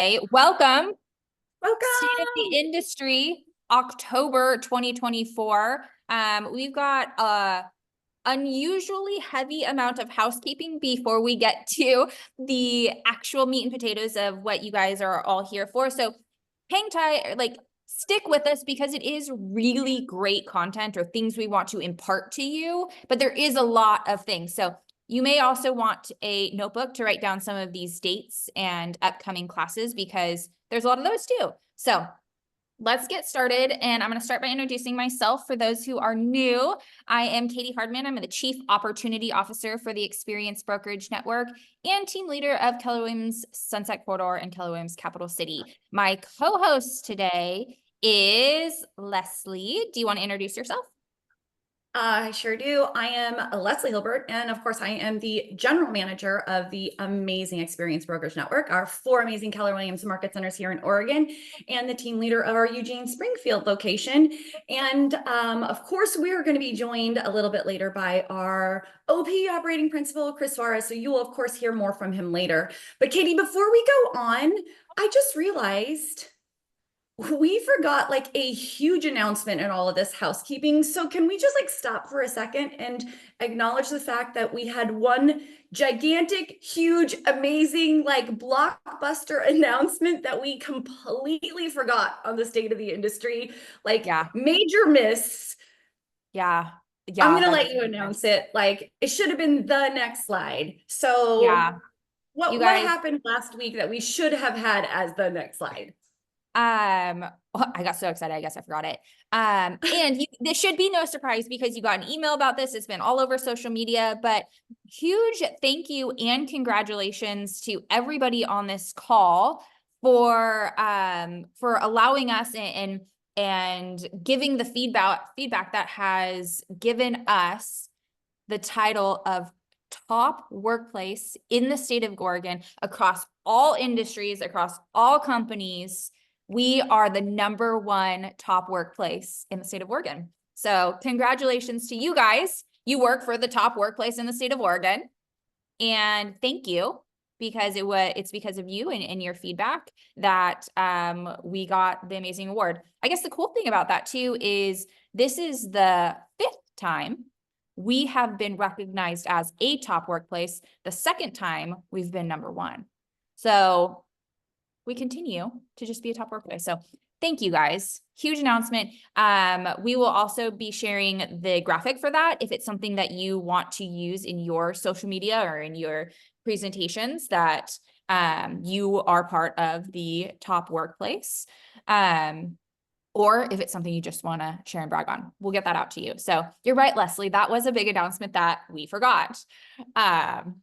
Welcome, State of the Welcome. Industry, October 2024. We've got a unusually heavy amount of housekeeping before we get to the actual meat and potatoes of what you guys are all here for. So hang tight, stick with us because it is really great content or things we want to impart to you, but there is a lot of things. So you may also want a notebook to write down some of these dates and upcoming classes because there's a lot of those too. So let's get started. And I'm going to start by introducing myself for those who are new. I am Katie Hardman. I'm the Chief Opportunity Officer for the Experience Brokerage Network and team leader of Keller Williams Sunset Corridor and Keller Williams Capital City. My co-host today is Leslie. Do you want to introduce yourself? I sure do. I am Leslie Hilbert, and of course, I am the general manager of the amazing Experience Brokerage Network, our 4 amazing Keller Williams market centers here in Oregon, and the team leader of our Eugene Springfield location. And of course, we are going to be joined a little bit later by our OP operating principal, Chris Suarez. So you will, of course, hear more from him later. But Katie, before we go on, I just realized we forgot like a huge announcement in all of this housekeeping. So can we just like stop for a second and acknowledge the fact that we had one gigantic, huge, amazing, like blockbuster announcement that we completely forgot on the state of the industry? Like Yeah. major miss. Yeah. I'm Yeah. gonna That's let you announce it. Like it should have been the next slide. yeah. So You what guys, happened last week that we should have had as the next slide? I got so excited, I guess I forgot it. This should be no surprise because you got an email about this. It's been all over social media, but huge thank you and congratulations to everybody on this call for allowing us and giving the feedback that has given us the title of top workplace in the state of Oregon across all industries, across all companies. We are the #1 top workplace in the state of Oregon. So congratulations to you guys. You work for the top workplace in the state of Oregon. And thank you because it's because of you and your feedback that we got the amazing award. I guess the cool thing about that too is this is the 5th time we have been recognized as a top workplace. The 2nd time we've been #1. So we continue to just be a top workplace. So thank you guys. Huge announcement. We will also be sharing the graphic for that if it's something that you want to use in your social media or in your presentations that you are part of the top workplace. Or if it's something you just want to share and brag on, we'll get that out to you. So you're right, Leslie, that was a big announcement that we forgot. Dang,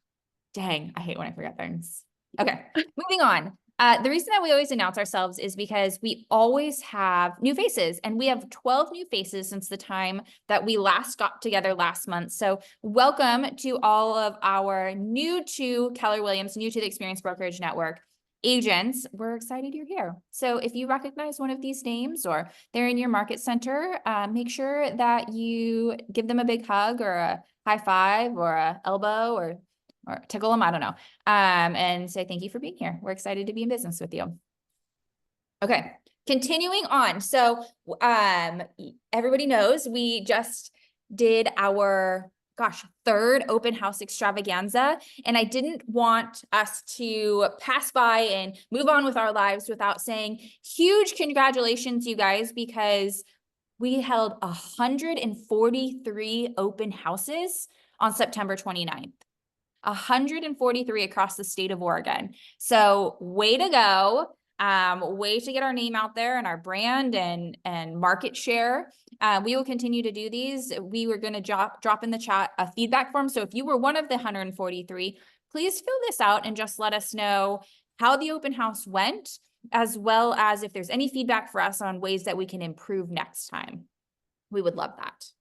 I hate when I forget things. Okay, moving on. The reason that we always announce ourselves is because we always have new faces, and we have 12 new faces since the time that we last got together last month. So welcome to all of our new to Keller Williams, new to the Experience Brokerage Network agents. We're excited you're here. So if you recognize one of these names or they're in your market center, make sure that you give them a big hug or a high five or a elbow or tickle them, I don't know, and say thank you for being here. We're excited to be in business with you. Okay, continuing on. So everybody knows we just did our 3rd open house extravaganza, and I didn't want us to pass by and move on with our lives without saying huge congratulations, you guys, because we held 143 open houses on September 29th. 143 across the state of Oregon. So way to go. Way to get our name out there and our brand and market share. We will continue to do these. We were going to drop in the chat a feedback form. So if you were one of the 143, please fill this out and just let us know how the open house went, as well as if there's any feedback for us on ways that we can improve next time. We would love that.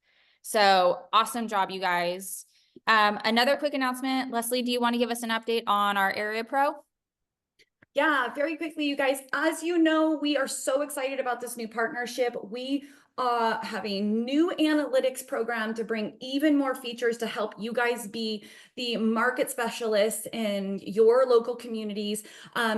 So awesome job, you guys. Another quick announcement. Leslie, do you want to give us an update on our Area Pro? Yeah, very quickly, you guys. As you know, we are so excited about this new partnership. We have a new analytics program to bring even more features to help you guys be the market specialists in your local communities.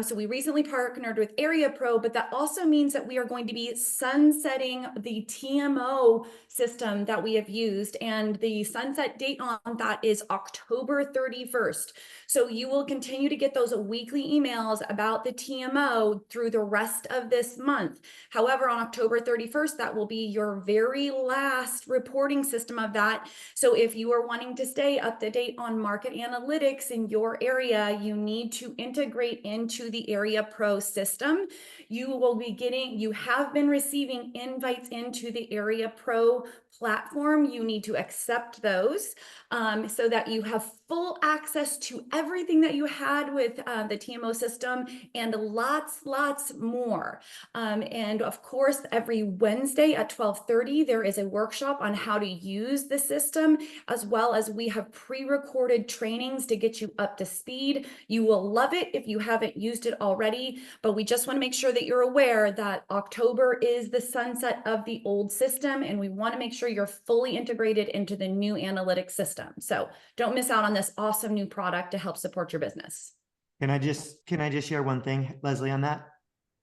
So we recently partnered with Area Pro, but that also means that we are going to be sunsetting the TMO system that we have used, and the sunset date on that is October 31st. So you will continue to get those weekly emails about the TMO through the rest of this month. However, on October 31st, that will be your very last reporting system of that. So if you are wanting to stay up to date on market analytics in your area, you need to integrate into the Area Pro system. You have been receiving invites into the Area Pro platform. You need to accept those so that you have full access to everything that you had with the TMO system and lots more. And of course, every Wednesday at 12:30, there is a workshop on how to use the system, as well as we have pre-recorded trainings to get you up to speed. You will love it if you haven't used it already, but we just want to make sure that you're aware that October is the sunset of the old system, and we want to make sure you're fully integrated into the new analytics system. So don't miss out on this awesome new product to help support your business. Can I just share one thing, Leslie, on that?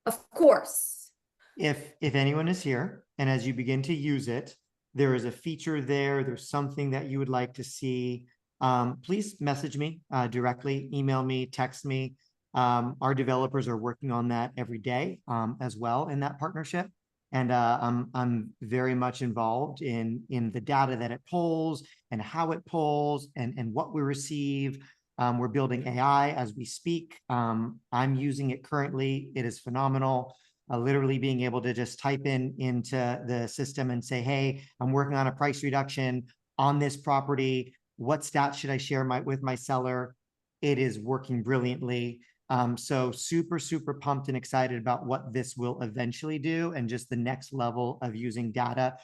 Of course. If anyone is here and as you begin to use it, there is a feature there, there's something that you would like to see, please message me directly, email me, text me. Our developers are working on that every day as well in that partnership. And I'm very much involved in the data that it pulls and how it pulls and what we receive. We're building AI as we speak. I'm using it currently. It is phenomenal. Literally being able to just type into the system and say, hey, I'm working on a price reduction on this property. What stats should I share with my seller? It is working brilliantly. So super pumped and excited about what this will eventually do and just the next level of using data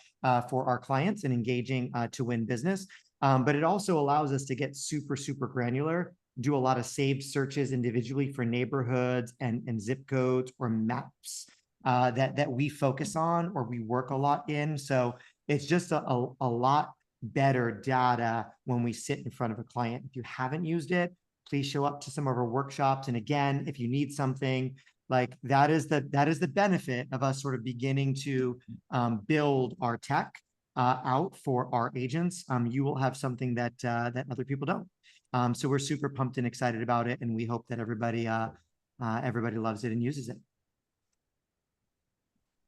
for our clients and engaging to win business. But it also allows us to get super granular, do a lot of saved searches individually for neighborhoods and zip codes or maps that we focus on or we work a lot in. So it's just a lot better data when we sit in front of a client. If you haven't used it, please show up to some of our workshops. And again, if you need something, like that is the benefit of us sort of beginning to build our tech out for our agents. You will have something that other people don't. So we're super pumped and excited about it, and we hope that everybody loves it and uses it.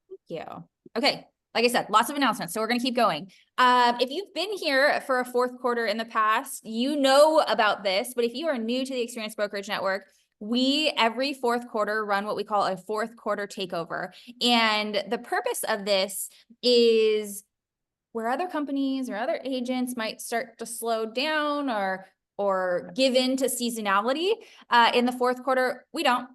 Thank you. Okay. Like I said, lots of announcements, so we're going to keep going. If you've been here for a fourth quarter in the past, you know about this, but if you are new to the Experience Brokerage Network, we every fourth quarter run what we call a fourth quarter takeover. And the purpose of this is where other companies or other agents might start to slow down or give in to seasonality in the fourth quarter, we don't.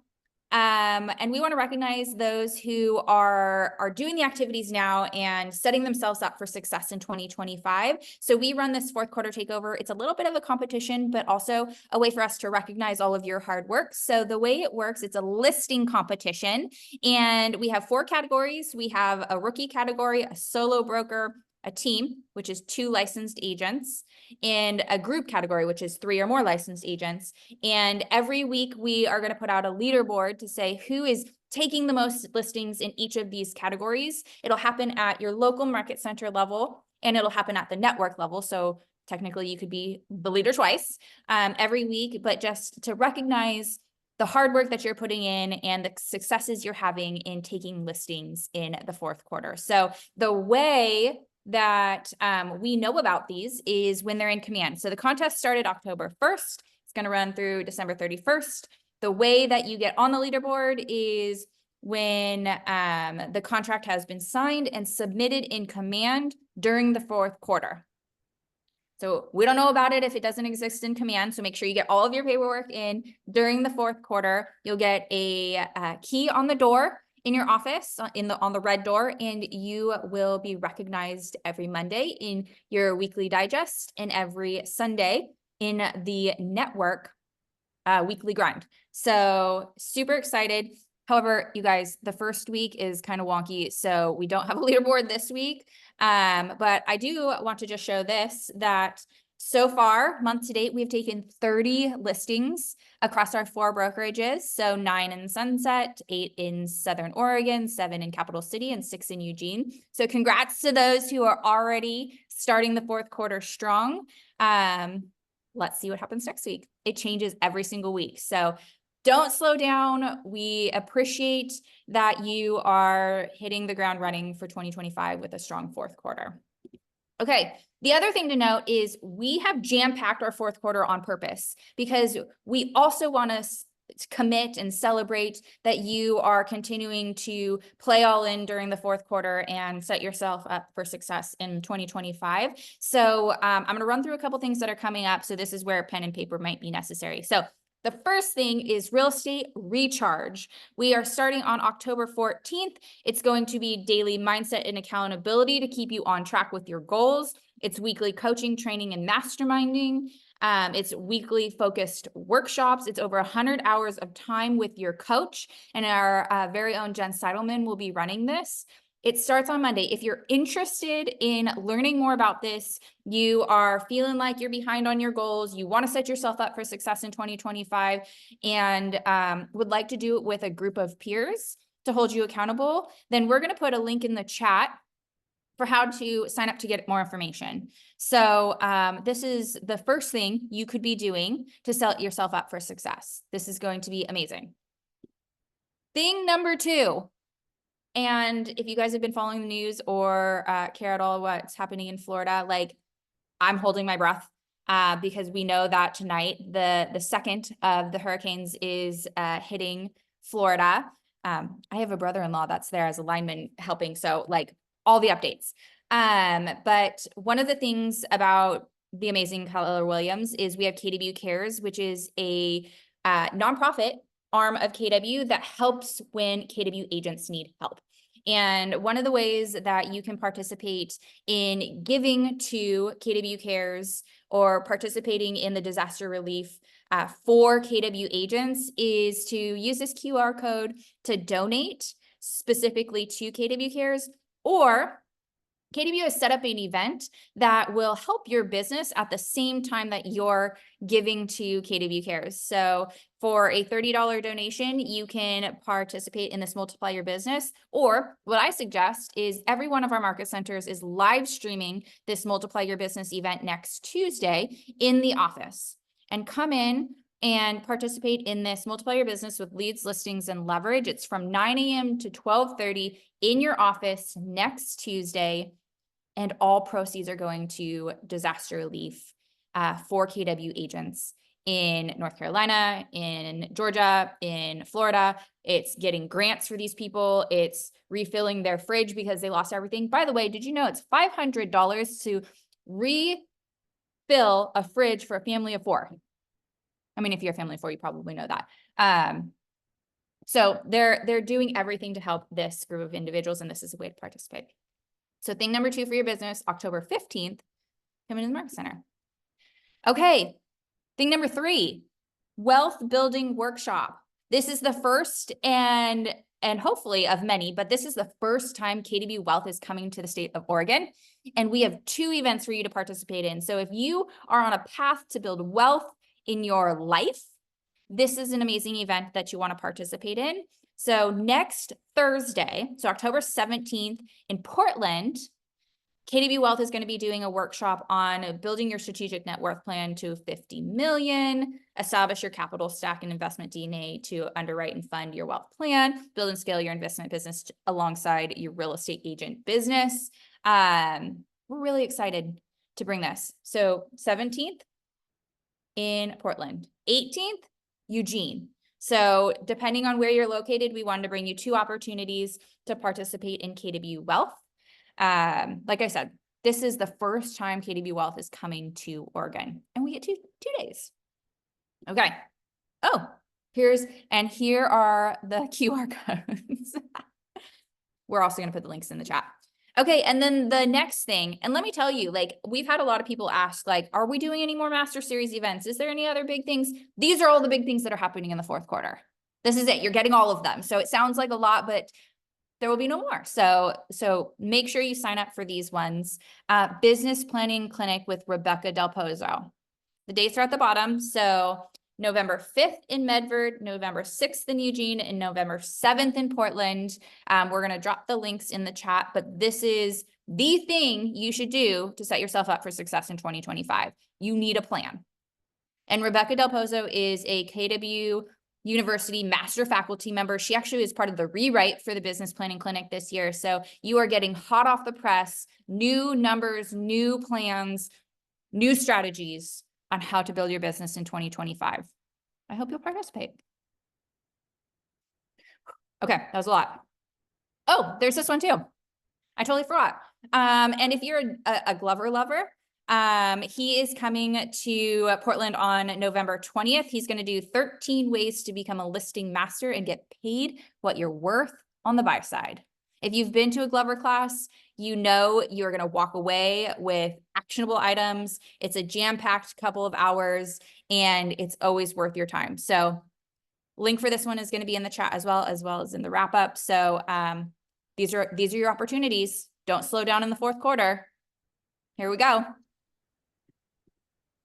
And we want to recognize those who are doing the activities now and setting themselves up for success in 2025. So we run this fourth quarter takeover. It's a little bit of a competition, but also a way for us to recognize all of your hard work. So the way it works, it's a listing competition, and we have 4 categories. We have a rookie category, a solo broker, a team, which is 2 licensed agents, and a group category, which is 3 or more licensed agents. And every week we are going to put out a leaderboard to say who is taking the most listings in each of these categories. It'll happen at your local market center level, and it'll happen at the network level. So technically you could be the leader twice every week, but just to recognize the hard work that you're putting in and the successes you're having in taking listings in the fourth quarter. So the way that we know about these is when they're in command. So the contest started October 1st. It's going to run through December 31st. The way that you get on the leaderboard is when the contract has been signed and submitted in command during the fourth quarter. So we don't know about it if it doesn't exist in command. So make sure you get all of your paperwork in during the fourth quarter. You'll get a key on the door in your office on the red door, and you will be recognized every Monday in your weekly digest and every Sunday in the network weekly grind. So super excited. However, you guys, the first week is kind of wonky, so we don't have a leaderboard this week. But I do want to just show this, that so far, month to date, we've taken 30 listings across our 4 brokerages. So 9 in Sunset, 8 in Southern Oregon, 7 in Capital City, and 6 in Eugene. So congrats to those who are already starting the 4th quarter strong. Let's see what happens next week. It changes every single week. So don't slow down. We appreciate that you are hitting the ground running for 2025 with a strong 4th quarter. Okay, the other thing to note is we have jam-packed our 4th quarter on purpose because we also want to commit and celebrate that you are continuing to play all in during the 4th quarter and set yourself up for success in 2025. So I'm going to run through a couple things that are coming up. So this is where pen and paper might be necessary. So the first thing is Real Estate Recharge. We are starting on October 14th. It's going to be daily mindset and accountability to keep you on track with your goals. It's weekly coaching, training, and masterminding. It's weekly focused workshops. It's over 100 hours of time with your coach, and our very own Jen Seidelman will be running this. It starts on Monday. If you're interested in learning more about this, you are feeling like you're behind on your goals, you want to set yourself up for success in 2025, and would like to do it with a group of peers to hold you accountable, then we're going to put a link in the chat for how to sign up to get more information. So this is the first thing you could be doing to set yourself up for success. This is going to be amazing. Thing number 2. And if you guys have been following the news or care at all what's happening in Florida, like, I'm holding my breath because we know that tonight the second of the hurricanes is hitting Florida. I have a brother-in-law that's there as a lineman helping, so like all the updates. But one of the things about the amazing Keller Williams is we have KW Cares, which is a nonprofit arm of KW that helps when KW agents need help. And one of the ways that you can participate in giving to KW Cares or participating in the disaster relief for KW agents is to use this QR code to donate specifically to KW Cares, or KW has set up an event that will help your business at the same time that you're giving to KW Cares. So for a $30 donation, you can participate in this Multiply Your Business. Or what I suggest is every one of our market centers is live streaming this Multiply Your Business event next Tuesday in the office. And come in and participate in this Multiply Your Business with leads, listings, and leverage. It's from 9 a.m. to 12:30 in your office next Tuesday. And all proceeds are going to disaster relief for KW agents in North Carolina, in Georgia, in Florida. It's getting grants for these people. It's refilling their fridge because they lost everything. By the way, did you know it's $500 to refill a fridge for a family of 4? I mean, if you're a family of 4, you probably know that. So they're doing everything to help this group of individuals, and this is a way to participate. So thing number 2 for your business, October 15th, come into the Market Center. Okay, thing number 3, wealth building workshop. This is the first and hopefully of many, but this is the first time KW Wealth is coming to the state of Oregon. And we have 2 events for you to participate in. So if you are on a path to build wealth in your life, this is an amazing event that you want to participate in. So next Thursday, so October 17th in Portland, KW Wealth is going to be doing a workshop on building your strategic net worth plan to 50 million, establish your capital stack and investment DNA to underwrite and fund your wealth plan, build and scale your investment business alongside your real estate agent business. We're really excited to bring this. So 17th in Portland, 18th, Eugene. So depending on where you're located, we wanted to bring you 2 opportunities to participate in KW Wealth. Like I said, this is the first time KW Wealth is coming to Oregon, and we get two days. Okay. Oh, here are the QR codes. We're also going to put the links in the chat. Okay, and then the next thing, and let me tell you, like, we've had a lot of people ask, like, are we doing any more Master Series events? Is there any other big things? These are all the big things that are happening in the 4th quarter. This is it. You're getting all of them. So it sounds like a lot, but there will be no more. So make sure you sign up for these ones. Business Planning Clinic with Rebecca Del Pozo. The dates are at the bottom. So November 5th in Medford, November 6th in Eugene, and November 7th in Portland. We're going to drop the links in the chat, but this is the thing you should do to set yourself up for success in 2025. You need a plan. And Rebecca Del Pozo is a KW University master faculty member. She actually is part of the rewrite for the Business Planning Clinic this year. So you are getting hot off the press, new numbers, new plans, new strategies on how to build your business in 2025. I hope you'll participate. Okay, that was a lot. Oh, there's this one too. I totally forgot. And if you're a Glover lover, he is coming to Portland on November 20th. He's going to do 13 ways to become a listing master and get paid what you're worth on the buy side. If you've been to a Glover class, you know you're going to walk away with actionable items. It's a jam-packed couple of hours, and it's always worth your time. So link for this one is going to be in the chat as well as in the wrap-up. So these are your opportunities. Don't slow down in the fourth quarter. Here we go.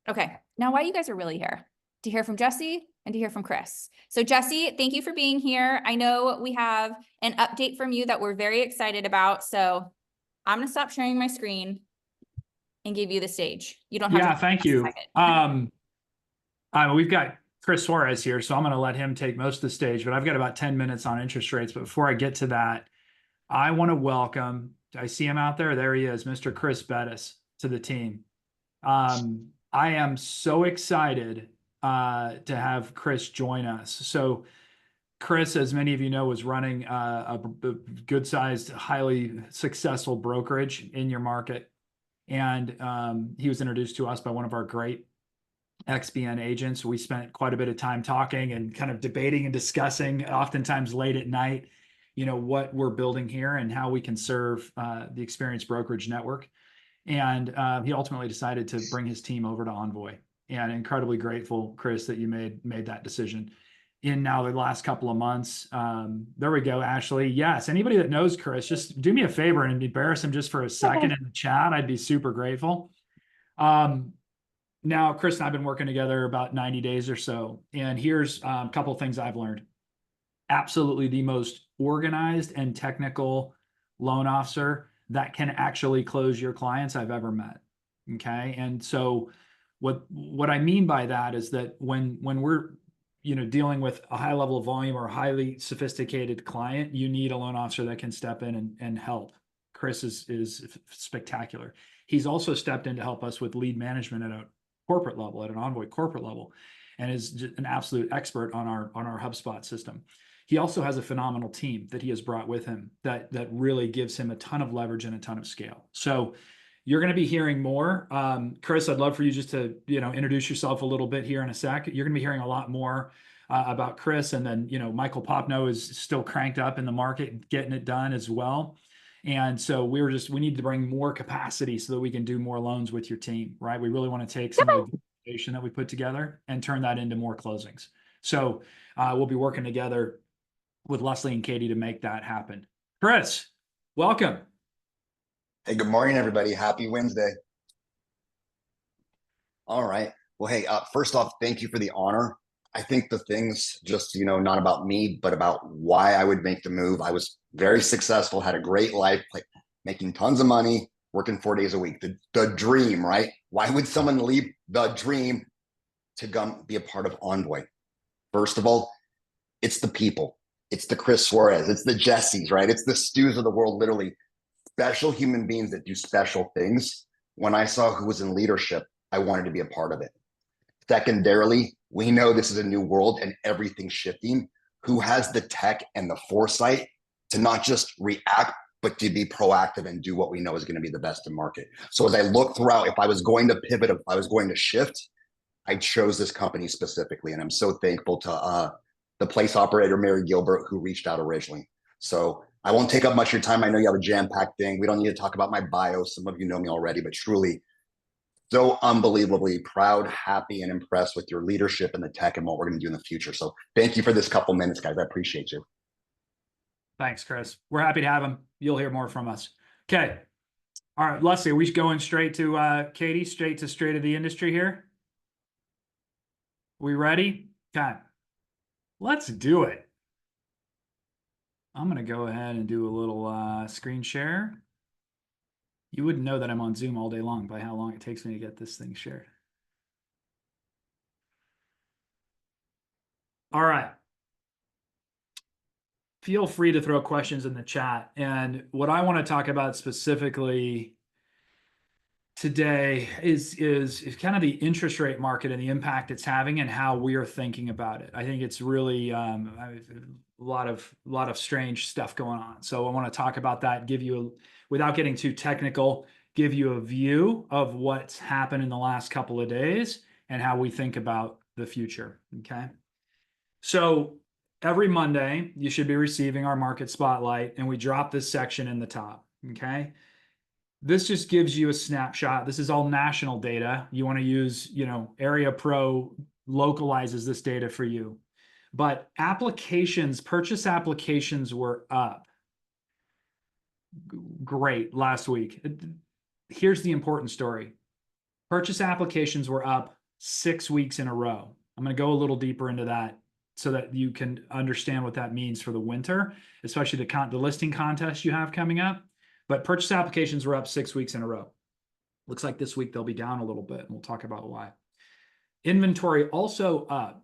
Okay, now why you guys are really here? To hear from Jesse and to hear from Chris. So Jesse, thank you for being here. I know we have an update from you that we're very excited about. So I'm gonna stop sharing my screen and give you the stage. You don't have to. Yeah, thank you. We've got Chris Suarez here, so I'm gonna let him take most of the stage, but I've got about 10 minutes on interest rates. But before I get to that, I want to welcome, I see him out there. There he is, Mr. Chris Bettis to the team. I am so excited to have Chris join us. So Chris, as many of you know, was running a good-sized, highly successful brokerage in your market. And he was introduced to us by one of our great XBN agents. We spent quite a bit of time talking and kind of debating and discussing, oftentimes late at night, you know, what we're building here and how we can serve the experienced brokerage network. And he ultimately decided to bring his team over to Envoy. And incredibly grateful, Chris, that you made that decision. In now the last couple of months, there we go, Ashley. Yes, anybody that knows Chris, just do me a favor and embarrass him just for a second in the chat. I'd be super grateful. Now, Chris and I have been working together about 90 days or so. And here's a couple of things I've learned. Absolutely the most organized and technical loan officer that can actually close your clients I've ever met. Okay. And so what I mean by that is that when we're, you know, dealing with a high level of volume or a highly sophisticated client, you need a loan officer that can step in and help. Chris is spectacular. He's also stepped in to help us with lead management at a corporate level, at an Envoy corporate level, and is just an absolute expert on our HubSpot system. He also has a phenomenal team that he has brought with him that really gives him a ton of leverage and a ton of scale. So you're going to be hearing more. Chris, I'd love for you just to, you know, introduce yourself a little bit here in a sec. You're going to be hearing a lot more about Chris. And then, you know, Michael Popno is still cranked up in the market, getting it done as well. And so we need to bring more capacity so that we can do more loans with your team, right? We really want to take some of the information that we put together and turn that into more closings. So we'll be working together with Leslie and Katie to make that happen. Chris, welcome. Hey, good morning, everybody. Happy Wednesday. All right. Well, hey, first off, thank you for the honor. I think the things just, you know, not about me, but about why I would make the move. I was very successful, had a great life, like making tons of money, working 4 days a week. The dream, right? Why would someone leave the dream to come be a part of Envoy? First of all, it's the people. It's the Chris Suarez. It's the Jessies, right? It's the Stews of the world, literally special human beings that do special things. When I saw who was in leadership, I wanted to be a part of it. Secondarily, we know this is a new world and everything's shifting. Who has the tech and the foresight to not just react, but to be proactive and do what we know is going to be the best in market? So as I look throughout, if I was going to pivot, if I was going to shift, I chose this company specifically. And I'm so thankful to the place operator, Mary Gilbert, who reached out originally. So I won't take up much of your time. I know you have a jam-packed thing. We don't need to talk about my bio. Some of you know me already, but truly so unbelievably proud, happy, and impressed with your leadership and the tech and what we're going to do in the future. So thank you for this couple minutes, guys. I appreciate you. Thanks, Chris. We're happy to have him. You'll hear more from us. Okay. All right, Leslie, are we going straight to Katie, straight to State of the Industry here? We ready? Okay. Let's do it. I'm going to go ahead and do a little screen share. You wouldn't know that I'm on Zoom all day long by how long it takes me to get this thing shared. All right. Feel free to throw questions in the chat. And what I want to talk about specifically today is kind of the interest rate market and the impact it's having and how we are thinking about it. I think it's really a lot of strange stuff going on. So I want to talk about that, give you, without getting too technical, give you a view of what's happened in the last couple of days and how we think about the future. Okay. So every Monday, you should be receiving our market spotlight, and we drop this section in the top. Okay. This just gives you a snapshot. This is all national data. You want to use, Area Pro localizes this data for you. But purchase applications were up. Great last week. Here's the important story. Purchase applications were up 6 weeks in a row. I'm going to go a little deeper into that so that you can understand what that means for the winter, especially the listing contest you have coming up. But purchase applications were up 6 weeks in a row. Looks like this week they'll be down a little bit, and we'll talk about why. Inventory also up.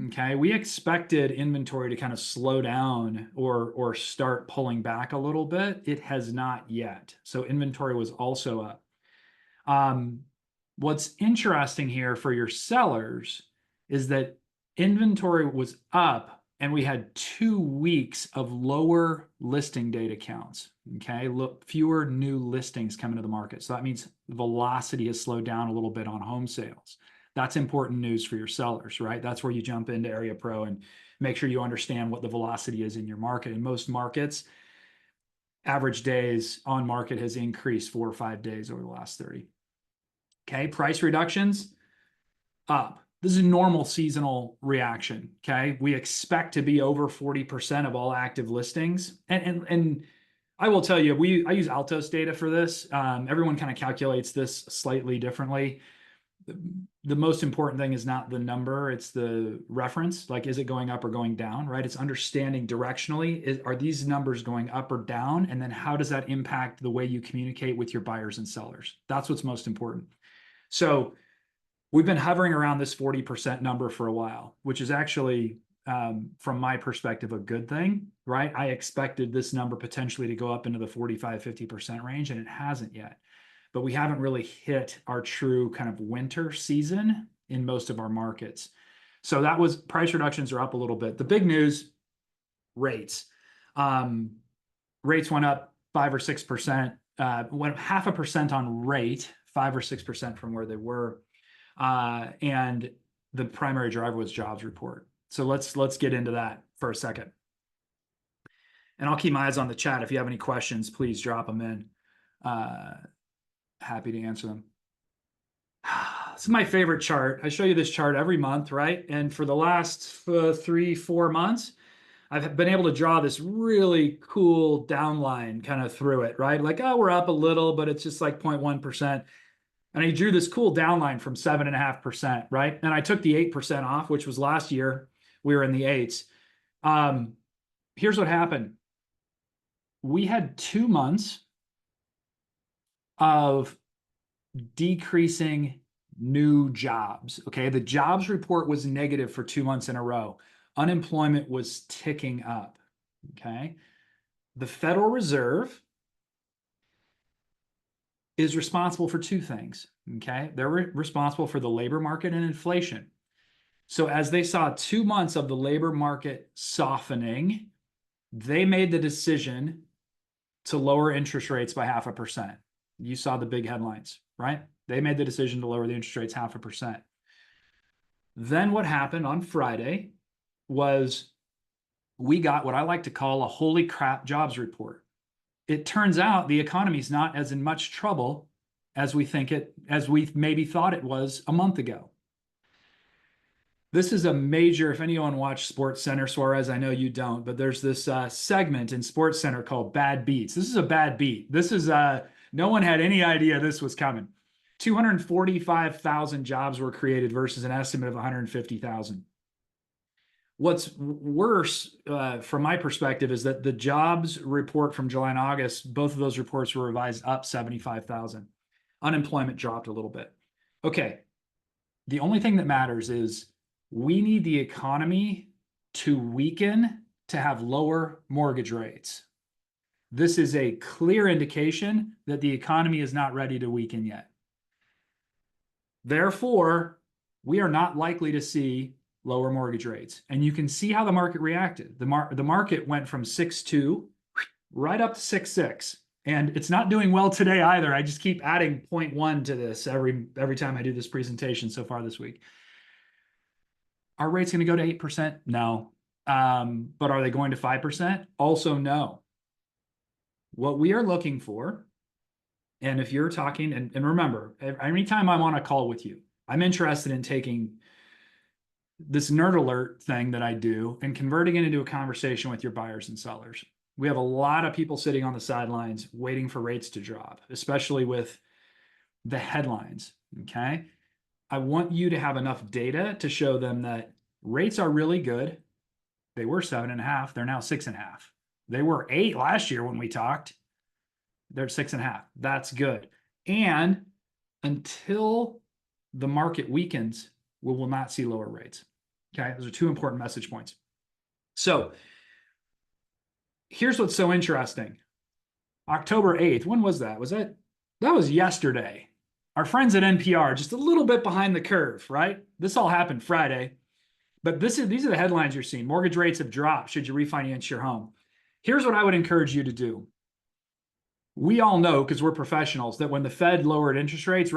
Okay, we expected inventory to kind of slow down or start pulling back a little bit. It has not yet. So inventory was also up. What's interesting here for your sellers is that inventory was up and we had 2 weeks of lower listing data counts. Okay, look, fewer new listings coming to the market. So that means velocity has slowed down a little bit on home sales. That's important news for your sellers, right? That's where you jump into Area Pro and make sure you understand what the velocity is in your market. In most markets, average days on market has increased 4 or 5 days over the last 30. Okay, price reductions up. This is a normal seasonal reaction. Okay, we expect to be over 40% of all active listings, and I will tell you, I use Altos data for this. Everyone kind of calculates this slightly differently. The most important thing is not the number, it's the reference. Like, is it going up or going down, right? It's understanding directionally, are these numbers going up or down? And then how does that impact the way you communicate with your buyers and sellers? That's what's most important. So we've been hovering around this 40% number for a while, which is actually, from my perspective, a good thing, right? I expected this number potentially to go up into the 45, 50% range, and it hasn't yet. But we haven't really hit our true kind of winter season in most of our markets. So that was, price reductions are up a little bit. The big news, rates. Rates went up 5 or 6%, went 0.5% on rate, 5 or 6% from where they were. And the primary driver was jobs report. So let's get into that for a second. And I'll keep my eyes on the chat. If you have any questions, please drop them in. Happy to answer them. This is my favorite chart. I show you this chart every month, right? And for the last 3-4 months, I've been able to draw this really cool downline kind of through it, right? Like, oh, we're up a little, but it's just like 0.1%. And I drew this cool downline from 7.5%, right? And I took the 8% off, which was last year. We were in the 8s. Here's what happened. We had 2 months of decreasing new jobs. Okay, the jobs report was negative for 2 months in a row. Unemployment was ticking up. Okay, the Federal Reserve is responsible for 2 things. Okay, they're responsible for the labor market and inflation. So as they saw 2 months of the labor market softening, they made the decision to lower interest rates by 0.5%. You saw the big headlines, right? They made the decision to lower the interest rates 0.5%. Then what happened on Friday was we got what I like to call a holy crap jobs report. It turns out the economy is not as in much trouble as we maybe thought it was a month ago. This is a major, if anyone watched Sports Center, Suarez, I know you don't, but there's this segment in Sports Center called Bad Beats. This is a bad beat. This is, no one had any idea this was coming. 245,000 jobs were created versus an estimate of 150,000. What's worse, from my perspective, is that the jobs report from July and August, both of those reports were revised up 75,000. Unemployment dropped a little bit. Okay. The only thing that matters is we need the economy to weaken to have lower mortgage rates. This is a clear indication that the economy is not ready to weaken yet. Therefore, we are not likely to see lower mortgage rates. And you can see how the market reacted. The market went from 6.2 right up to 6.6. And it's not doing well today either. I just keep adding 0.1 to this every time I do this presentation so far this week. Are rates going to go to 8%? No. But are they going to 5%? Also, no. What we are looking for, and if you're talking, and remember, anytime I'm on a call with you, I'm interested in taking this nerd alert thing that I do and converting it into a conversation with your buyers and sellers. We have a lot of people sitting on the sidelines waiting for rates to drop, especially with the headlines, okay? I want you to have enough data to show them that rates are really good. They were 7.5. They're now 6.5. They were 8 last year when we talked. They're 6.5. That's good. And until the market weakens, we will not see lower rates. Okay, those are 2 important message points. So here's what's so interesting. October 8th, when was that? That was yesterday. Our friends at NPR, just a little bit behind the curve, right? This all happened Friday, but these are the headlines you're seeing. Mortgage rates have dropped. Should you refinance your home? Here's what I would encourage you to do. We all know, because we're professionals, that when the Fed lowered interest rates,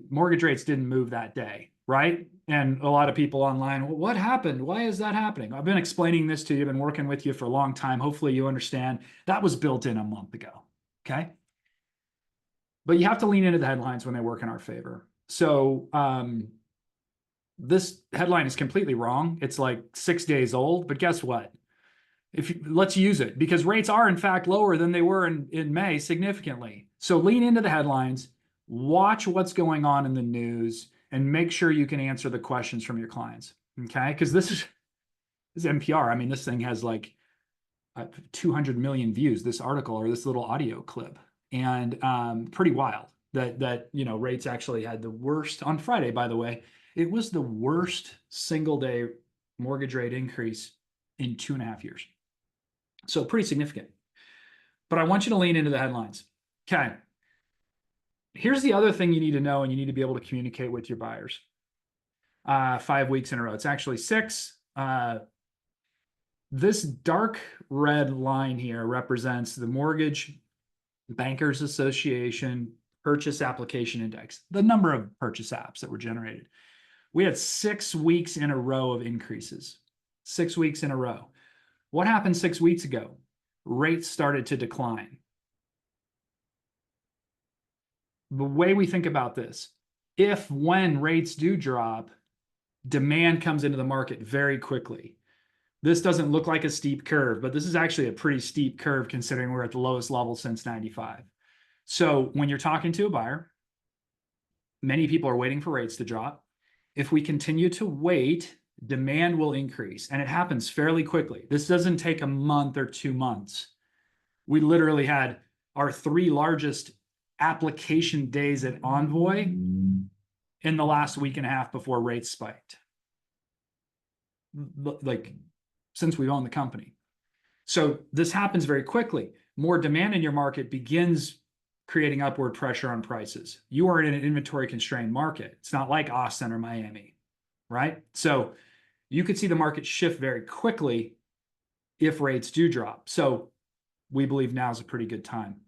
mortgage rates didn't move that day, right? And a lot of people online, well, what happened? Why is that happening? I've been explaining this to you, been working with you for a long time. Hopefully you understand that was built in a month ago, okay? But you have to lean into the headlines when they work in our favor. So this headline is completely wrong. It's like 6 days old, but guess what? Let's use it, because rates are in fact lower than they were in May significantly. So lean into the headlines, watch what's going on in the news, and make sure you can answer the questions from your clients, okay? Because this is NPR. I mean, this thing has like 200 million views, this article or this little audio clip. And pretty wild that rates actually had the worst on Friday, by the way. It was the worst single day mortgage rate increase in 2.5 years. So pretty significant. But I want you to lean into the headlines. Okay. Here's the other thing you need to know, and you need to be able to communicate with your buyers. 5 weeks in a row. It's actually 6. This dark red line here represents the Mortgage Bankers Association Purchase Application Index, the number of purchase apps that were generated. We had 6 weeks in a row of increases. 6 weeks in a row. What happened 6 weeks ago? Rates started to decline. The way we think about this, when rates do drop, demand comes into the market very quickly. This doesn't look like a steep curve, but this is actually a pretty steep curve considering we're at the lowest level since 95. So when you're talking to a buyer, many people are waiting for rates to drop. If we continue to wait, demand will increase, and it happens fairly quickly. This doesn't take a month or 2 months. We literally had our 3 largest application days at Envoy in the last week and a half before rates spiked. Like, since we've owned the company. So this happens very quickly. More demand in your market begins creating upward pressure on prices. You are in an inventory constrained market. It's not like Austin or Miami, right? So you could see the market shift very quickly if rates do drop. So we believe now is a pretty good time.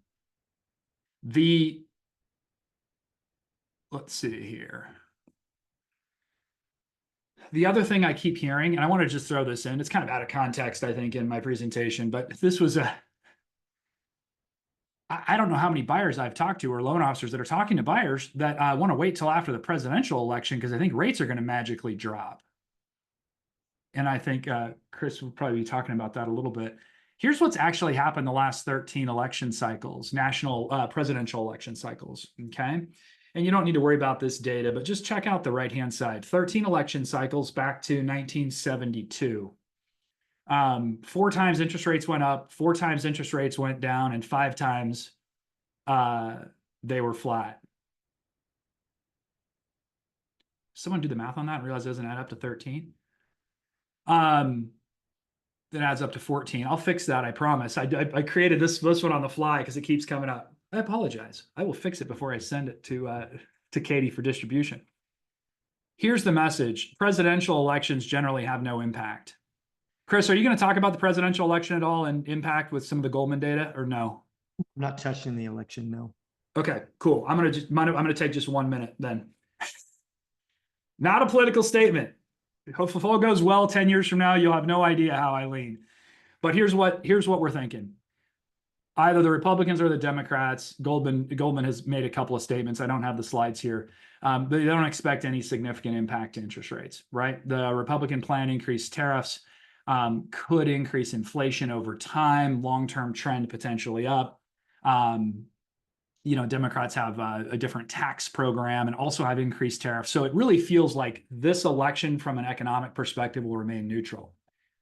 Let's see here. The other thing I keep hearing, and I want to just throw this in, it's kind of out of context, I think, in my presentation, but this was I don't know how many buyers I've talked to or loan officers that are talking to buyers that want to wait till after the presidential election because I think rates are going to magically drop. And I think Chris will probably be talking about that a little bit. Here's what's actually happened the last 13 election cycles, national presidential election cycles, okay? And you don't need to worry about this data, but just check out the right-hand side. 13 election cycles back to 1972. 4 times interest rates went up, 4 times interest rates went down, and 5 times they were flat. Someone do the math on that and realize it doesn't add up to 13. That adds up to 14. I'll fix that, I promise. I created this one on the fly because it keeps coming up. I apologize. I will fix it before I send it to Katie for distribution. Here's the message. Presidential elections generally have no impact. Chris, are you going to talk about the presidential election at all and impact with some of the Goldman data or no? I'm not touching the election, no. Okay, cool. I'm going to take just 1 minute then. Not a political statement. If all goes well, 10 years from now, you'll have no idea how I lean. But here's what we're thinking. Either the Republicans or the Democrats, Goldman has made a couple of statements. I don't have the slides here. They don't expect any significant impact to interest rates, right? The Republican plan increased tariffs, could increase inflation over time, long-term trend potentially up. Democrats have a different tax program and also have increased tariffs. So it really feels like this election from an economic perspective will remain neutral.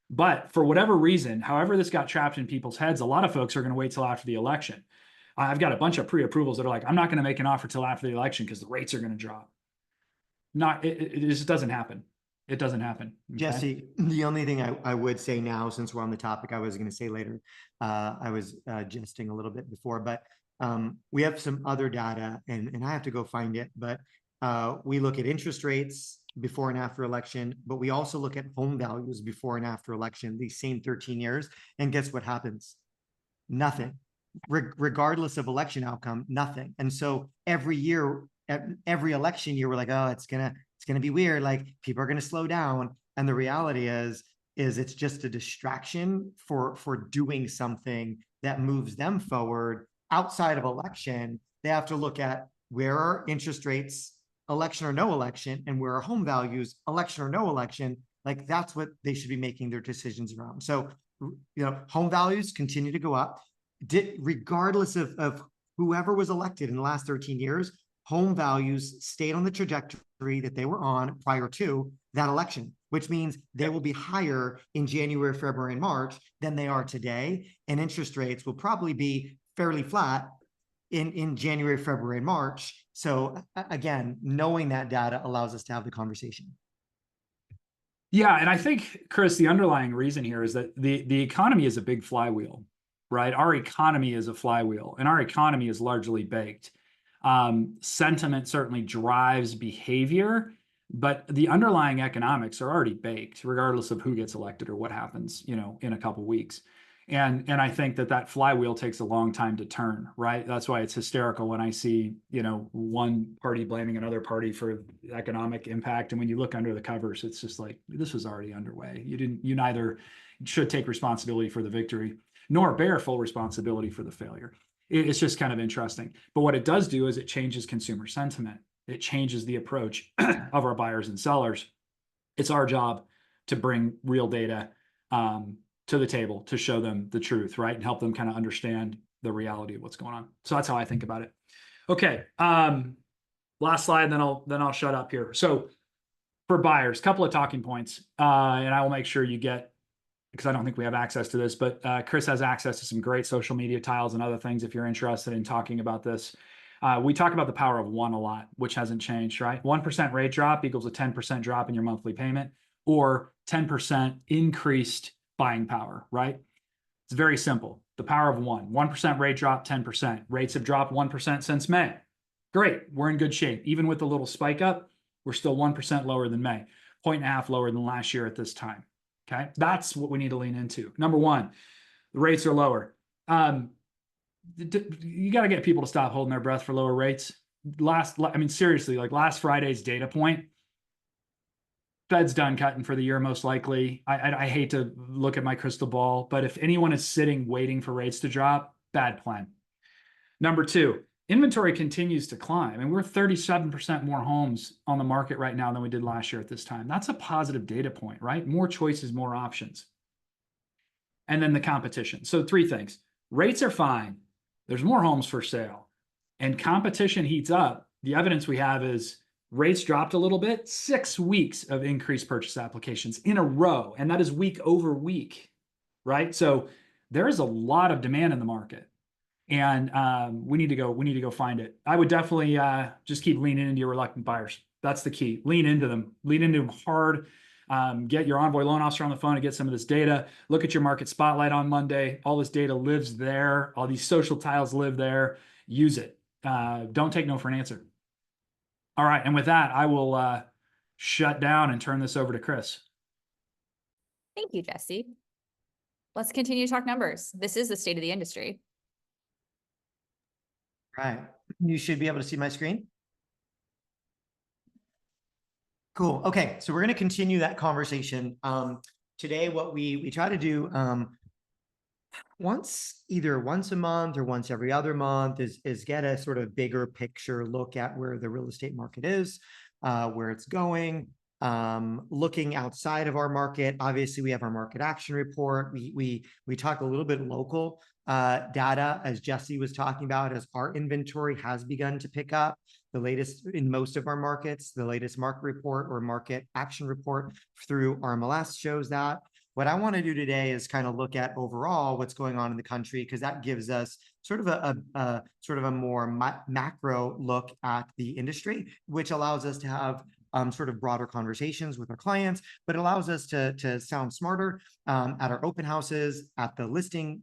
But for whatever reason, however this got trapped in people's heads, a lot of folks are going to wait till after the election. I've got a bunch of pre-approvals that are like, I'm not going to make an offer till after the election because the rates are going to drop. It just doesn't happen. It doesn't happen. Okay? Jesse, the only thing I would say now, since we're on the topic, I was going to say later, I was jesting a little bit before, but we have some other data and I have to go find it, but we look at interest rates before and after election, but we also look at home values before and after election, these same 13 years. And guess what happens? Nothing. Regardless of election outcome, nothing. And so every year, every election year, we're like, oh, it's gonna be weird. Like people are gonna slow down. And the reality is it's just a distraction for doing something that moves them forward outside of election. They have to look at where are interest rates, election or no election, and where are home values, election or no election. Like that's what they should be making their decisions around. So, home values continue to go up. Regardless of whoever was elected in the last 13 years, home values stayed on the trajectory that they were on prior to that election, which means they will be higher in January, February, and March than they are today. And interest rates will probably be fairly flat in January, February, and March. So again, knowing that data allows us to have the conversation. Yeah, and I think, Chris, the underlying reason here is that the economy is a big flywheel, right? Our economy is a flywheel, and our economy is largely baked. Sentiment certainly drives behavior, but the underlying economics are already baked, regardless of who gets elected or what happens, in a couple of weeks. And I think that flywheel takes a long time to turn, right? That's why it's hysterical when I see, one party blaming another party for economic impact. And when you look under the covers, it's just like, this was already underway. You neither should take responsibility for the victory nor bear full responsibility for the failure. It's just kind of interesting. But what it does do is it changes consumer sentiment. It changes the approach of our buyers and sellers. It's our job to bring real data, to the table to show them the truth, right? And help them kind of understand the reality of what's going on. So that's how I think about it. Okay. Last slide, then I'll shut up here. So for buyers, couple of talking points, and I will make sure you get, because I don't think we have access to this, but Chris has access to some great social media tiles and other things if you're interested in talking about this. We talk about the power of one a lot, which hasn't changed, right? 1% rate drop equals a 10% drop in your monthly payment, or 10% increased buying power, right? It's very simple. The power of 1% rate drop, 10%. Rates have dropped 1% since May. Great. We're in good shape. Even with the little spike up, we're still 1% lower than May, 1.5 lower than last year at this time. Okay. That's what we need to lean into. Number one, the rates are lower. You got to get people to stop holding their breath for lower rates. Seriously, like last Friday's data point, Fed's done cutting for the year, most likely. I hate to look at my crystal ball, but if anyone is sitting waiting for rates to drop, bad plan. Number two, inventory continues to climb, and we're 37% more homes on the market right now than we did last year at this time. That's a positive data point, right? More choices, more options. And then the competition. So three things. Rates are fine. There's more homes for sale. And competition heats up. The evidence we have is rates dropped a little bit, 6 weeks of increased purchase applications in a row. And that is week over week, right? So there is a lot of demand in the market. And we need to go find it. I would definitely just keep leaning into your reluctant buyers. That's the key. Lean into them hard. Get your Envoy loan officer on the phone to get some of this data. Look at your market spotlight on Monday. All this data lives there. All these social tiles live there. Use it. Don't take no for an answer. All right. And with that, I will shut down and turn this over to Chris. Thank you, Jesse. Let's continue to talk numbers. This is the state of the industry. Right. You should be able to see my screen. Cool. Okay. So we're going to continue that conversation. Today, what we try to do either once a month or once every other month is get a sort of bigger picture look at where the real estate market is, where it's going, looking outside of our market. Obviously, we have our market action report. We talk a little bit local data, as Jesse was talking about, as our inventory has begun to pick up. The latest in most of our markets, the latest market report or market action report through our MLS shows that. What I want to do today is kind of look at overall what's going on in the country, because that gives us sort of a more macro look at the industry, which allows us to have sort of broader conversations with our clients, but allows us to sound smarter at our open houses, at the listing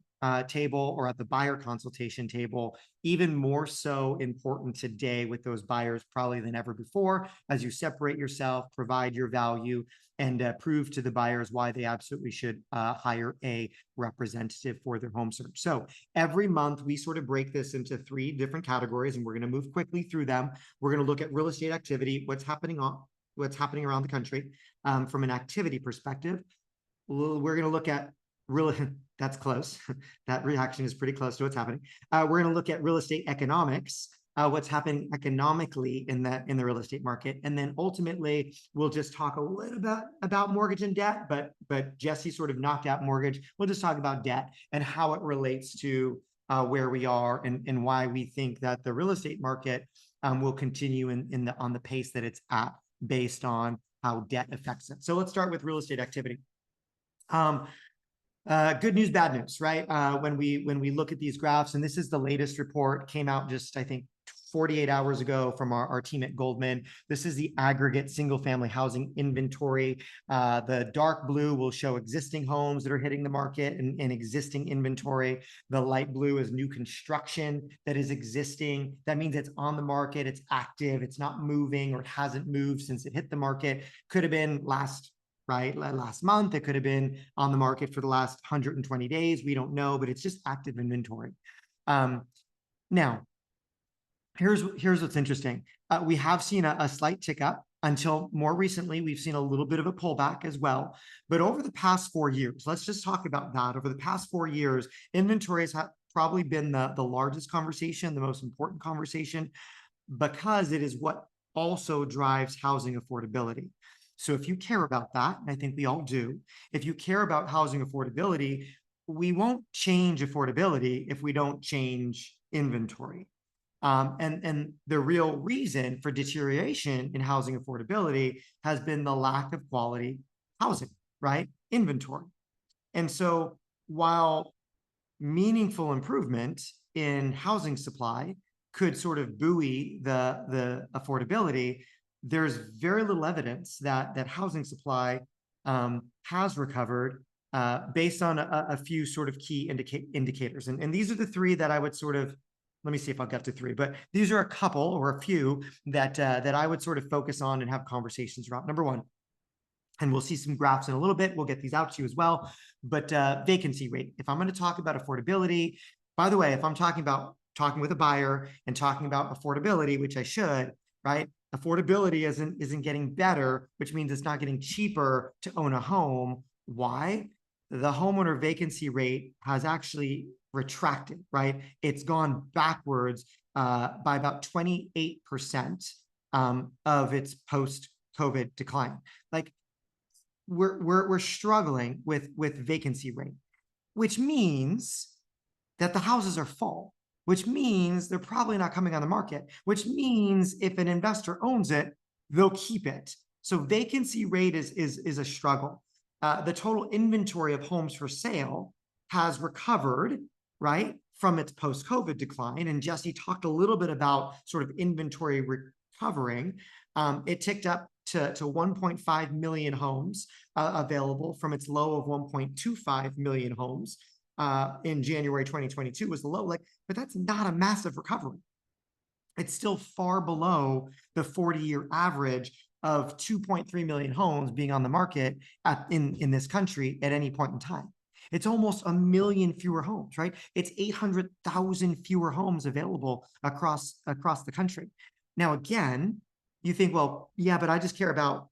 table, or at the buyer consultation table. Even more so important today with those buyers probably than ever before, as you separate yourself, provide your value, and prove to the buyers why they absolutely should hire a representative for their home search. So every month we sort of break this into 3 different categories, and we're going to move quickly through them. We're going to look at real estate activity, what's happening around the country from an activity perspective. We're going to look at that's close. That reaction is pretty close to what's happening. We're going to look at real estate economics, what's happening economically in the real estate market, and then ultimately we'll just talk a little bit about mortgage and debt. But Jesse sort of knocked out mortgage. We'll just talk about debt and how it relates to where we are and why we think that the real estate market will continue on the pace that it's at, based on how debt affects it. So let's start with real estate activity. Good news, bad news, right? When we look at these graphs, and this is the latest report, came out just, I think, 48 hours ago from our team at Goldman. This is the aggregate single family housing inventory. The dark blue will show existing homes that are hitting the market and existing inventory. The light blue is new construction that is existing. That means it's on the market, it's active, it's not moving, or it hasn't moved since it hit the market. Could have been last month. It could have been on the market for the last 120 days. We don't know, but it's just active inventory. Now, here's what's interesting. We have seen a slight tick up. Until more recently, we've seen a little bit of a pullback as well. But over the past 4 years, let's just talk about that. Over the past 4 years, inventories have probably been the largest conversation, the most important conversation, because it is what also drives housing affordability. So if you care about that, and I think we all do, if you care about housing affordability, we won't change affordability if we don't change inventory. And the real reason for deterioration in housing affordability has been the lack of quality housing, right? Inventory. And so while meaningful improvement in housing supply could sort of buoy the affordability, there's very little evidence that housing supply has recovered based on a few sort of key indicators. And these are the 3 that I would sort of, let me see if I'll get to 3, but these are a couple or a few that I would sort of focus on and have conversations around. Number 1, and we'll see some graphs in a little bit, we'll get these out to you as well, but vacancy rate. If I'm going to talk about affordability, by the way, if I'm talking with a buyer and talking about affordability, which I should, right? Affordability isn't getting better, which means it's not getting cheaper to own a home. Why? The homeowner vacancy rate has actually retracted, right? It's gone backwards by about 28% of its post-COVID decline. Like we're struggling with vacancy rate, which means that the houses are full, which means they're probably not coming on the market, which means if an investor owns it, they'll keep it. So vacancy rate is a struggle. The total inventory of homes for sale has recovered, right, from its post-COVID decline. And Jesse talked a little bit about sort of inventory recovering. It ticked up to 1.5 million homes available from its low of 1.25 million homes in January 2022 was the low, but that's not a massive recovery. It's still far below the 40-year average of 2.3 million homes being on the market in this country at any point in time. It's almost 1 million fewer homes, right? It's 800,000 fewer homes available across the country. Now, again, you think, well, yeah, but I just care about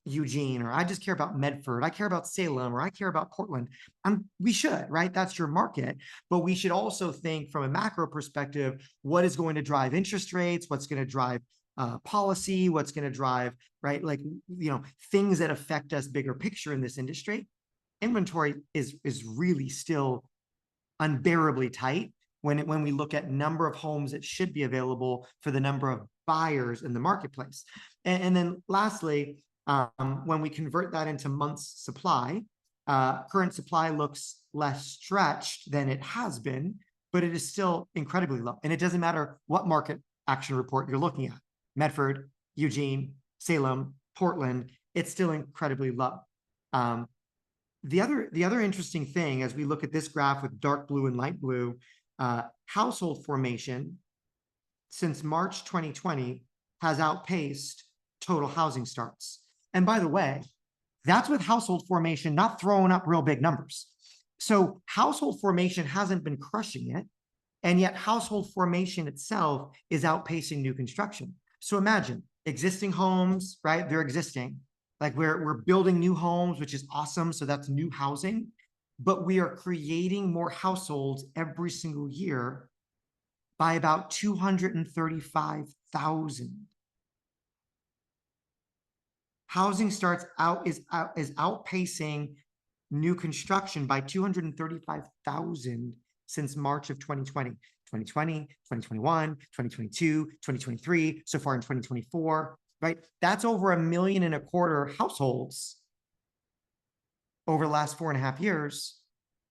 Eugene, or I just care about Medford, I care about Salem, or I care about Portland. We should, right? That's your market. But we should also think from a macro perspective, what is going to drive interest rates? What's going to drive policy? What's going to drive, right? Like, things that affect us bigger picture in this industry. Inventory is really still unbearably tight when we look at number of homes that should be available for the number of buyers in the marketplace. And then lastly, when we convert that into months supply, current supply looks less stretched than it has been, but it is still incredibly low. And it doesn't matter what market action report you're looking at, Medford, Eugene, Salem, Portland, it's still incredibly low. The other interesting thing, as we look at this graph with dark blue and light blue, household formation since March 2020 has outpaced total housing starts. And by the way, that's with household formation not throwing up real big numbers. So household formation hasn't been crushing it, and yet household formation itself is outpacing new construction. So imagine existing homes, right? They're existing. Like we're building new homes, which is awesome. So that's new housing, but we are creating more households every single year by about 235,000. Housing starts is outpacing new construction by 235,000 since March of 2020. 2020, 2021, 2022, 2023, so far in 2024, right? That's over 1.25 million households over the last 4.5 years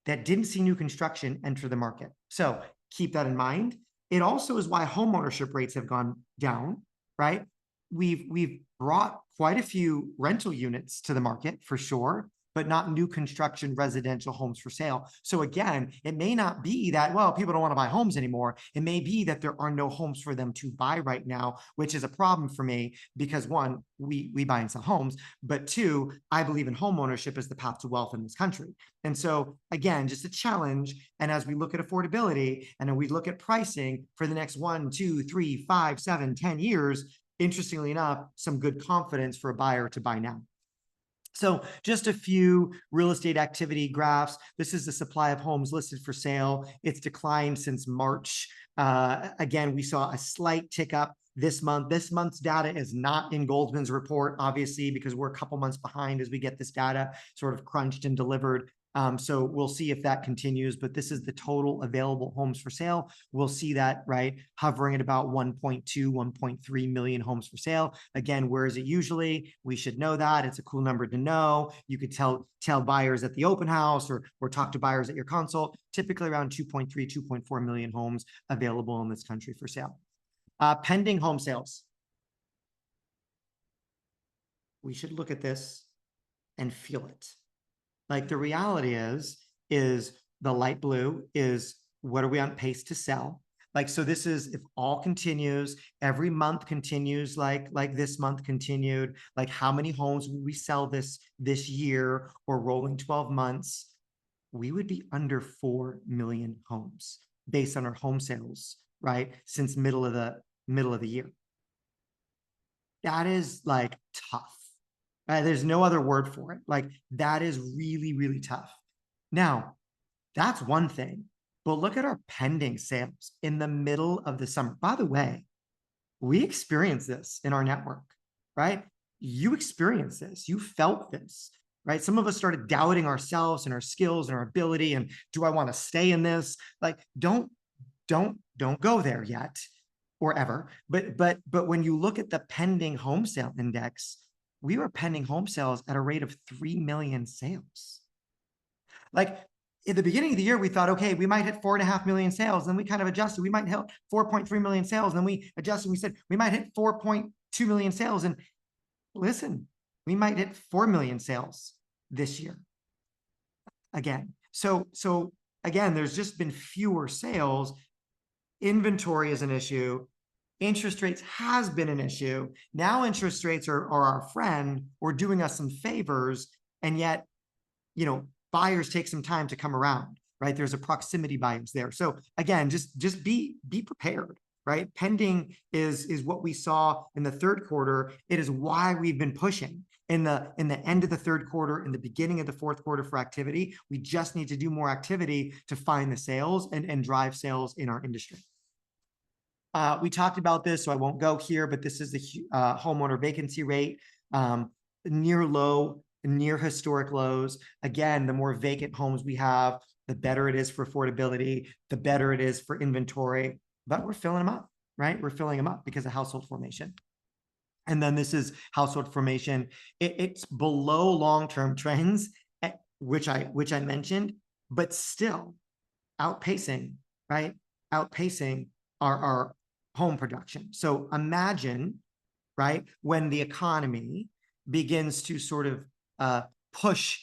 that didn't see new construction enter the market. So keep that in mind. It also is why homeownership rates have gone down, right? We've brought quite a few rental units to the market for sure, but not new construction residential homes for sale. So again, it may not be that, well, people don't want to buy homes anymore. It may be that there are no homes for them to buy right now, which is a problem for me because one, we buy and sell homes, but two, I believe in home ownership as the path to wealth in this country. And so again, just a challenge. And as we look at affordability and then we look at pricing for the next 1, 2, 3, 5, 7, 10 years, interestingly enough, some good confidence for a buyer to buy now. So just a few real estate activity graphs. This is the supply of homes listed for sale. It's declined since March. Again, we saw a slight tick up this month. This month's data is not in Goldman's report, obviously, because we're a couple months behind as we get this data sort of crunched and delivered. So we'll see if that continues, but this is the total available homes for sale. We'll see that, right, hovering at about 1.2, 1.3 million homes for sale. Again, where is it usually? We should know that. It's a cool number to know. You could tell buyers at the open house or talk to buyers at your consult, typically around 2.3, 2.4 million homes available in this country for sale. Pending home sales. We should look at this and feel it. Like the reality is the light blue is what are we on pace to sell? Like, so this is if all continues, every month continues, like this month continued, like how many homes will we sell this year or rolling 12 months? We would be under 4 million homes based on our home sales, right? Since middle of the year. That is like tough. There's no other word for it. Like that is really, really tough. Now, that's one thing. but look at our pending sales in the middle of the summer. By the way, we experienced this in our network, right? You experienced this, you felt this, right? Some of us started doubting ourselves and our skills and our ability. And do I want to stay in this? Like, don't go there yet or ever. But when you look at the pending home sale index, we were pending home sales at a rate of 3 million sales. Like, at the beginning of the year, we thought, okay, we might hit 4.5 million sales. Then we kind of adjusted. We might hit 4.3 million sales. Then we adjusted. We said we might hit 4.2 million sales. And listen, we might hit 4 million sales this year again. So again, there's just been fewer sales. Inventory is an issue. Interest rates has been an issue. Now interest rates are our friend or doing us some favors. And yet, you know, buyers take some time to come around, right? There's a proximity bias there. So again, just be prepared, right? Pending is what we saw in the third quarter. It is why we've been pushing in the end of the third quarter, in the beginning of the fourth quarter for activity. We just need to do more activity to find the sales and drive sales in our industry. We talked about this, so I won't go here, but this is the homeowner vacancy rate, near historic lows. Again, the more vacant homes we have, the better it is for affordability, the better it is for inventory, but we're filling them up, right? We're filling them up because of household formation. And then this is household formation. It's below long-term trends, which I mentioned, but still outpacing, right? Outpacing our home production. So imagine, right, when the economy begins to sort of push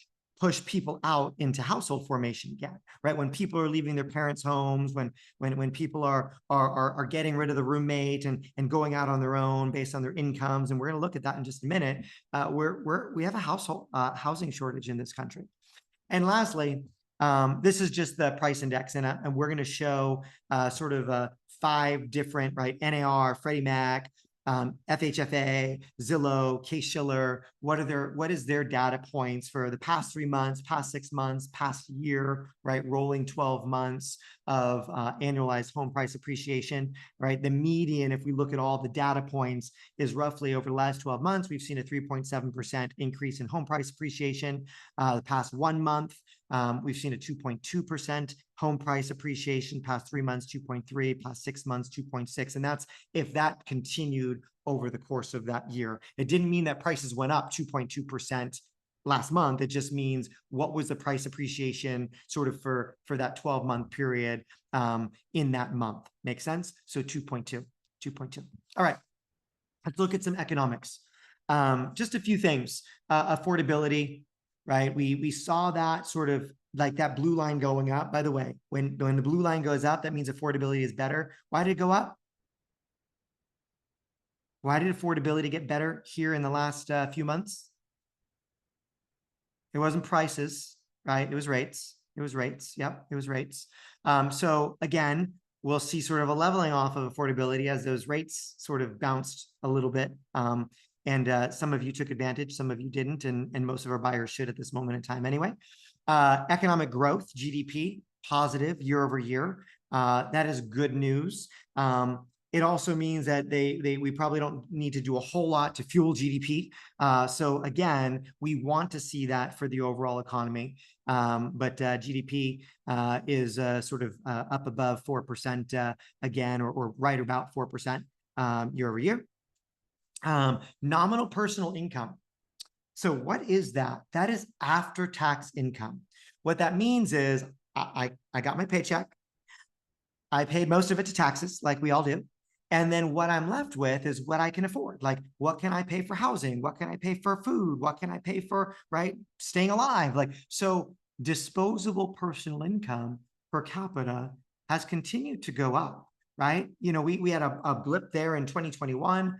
people out into household formation again, right? When people are leaving their parents' homes, when people are getting rid of the roommate and going out on their own based on their incomes, and we're going to look at that in just a minute. We have a household housing shortage in this country. And lastly, this is just the price index, and we're going to show sort of 5 different, right? NAR, Freddie Mac, FHFA, Zillow, Case-Shiller. What is their data points for the past 3 months, past 6 months, past year, right? Rolling 12 months of annualized home price appreciation, right? The median, if we look at all the data points, is roughly over the last 12 months, we've seen a 3.7% increase in home price appreciation. The past 1 month, we've seen a 2.2% home price appreciation, past 3 months, 2.3, past 6 months, 2.6. And that's if that continued over the course of that year. It didn't mean that prices went up 2.2% last month. It just means what was the price appreciation sort of for that 12-month period in that month. Make sense? So 2.2. All right, let's look at some economics. Just a few things. Affordability, right? We saw that sort of like that blue line going up. By the way, when the blue line goes up, that means affordability is better. Why did it go up? Why did affordability get better here in the last few months? It wasn't prices, right? It was rates. Yep, it was rates. So again, we'll see sort of a leveling off of affordability as those rates sort of bounced a little bit. And some of you took advantage, some of you didn't, and most of our buyers should at this moment in time anyway. Economic growth, GDP, positive year over year. That is good news. It also means that we probably don't need to do a whole lot to fuel GDP. So again, we want to see that for the overall economy. But GDP is sort of up above 4% again, or right about 4% year over year. Nominal personal income. So what is that? That is after-tax income. What that means is I got my paycheck. I paid most of it to taxes, like we all do. And then what I'm left with is what I can afford. Like, what can I pay for housing? What can I pay for food? What can I pay for, right, staying alive? Like, so disposable personal income per capita has continued to go up, right? You know, we had a blip there in 2021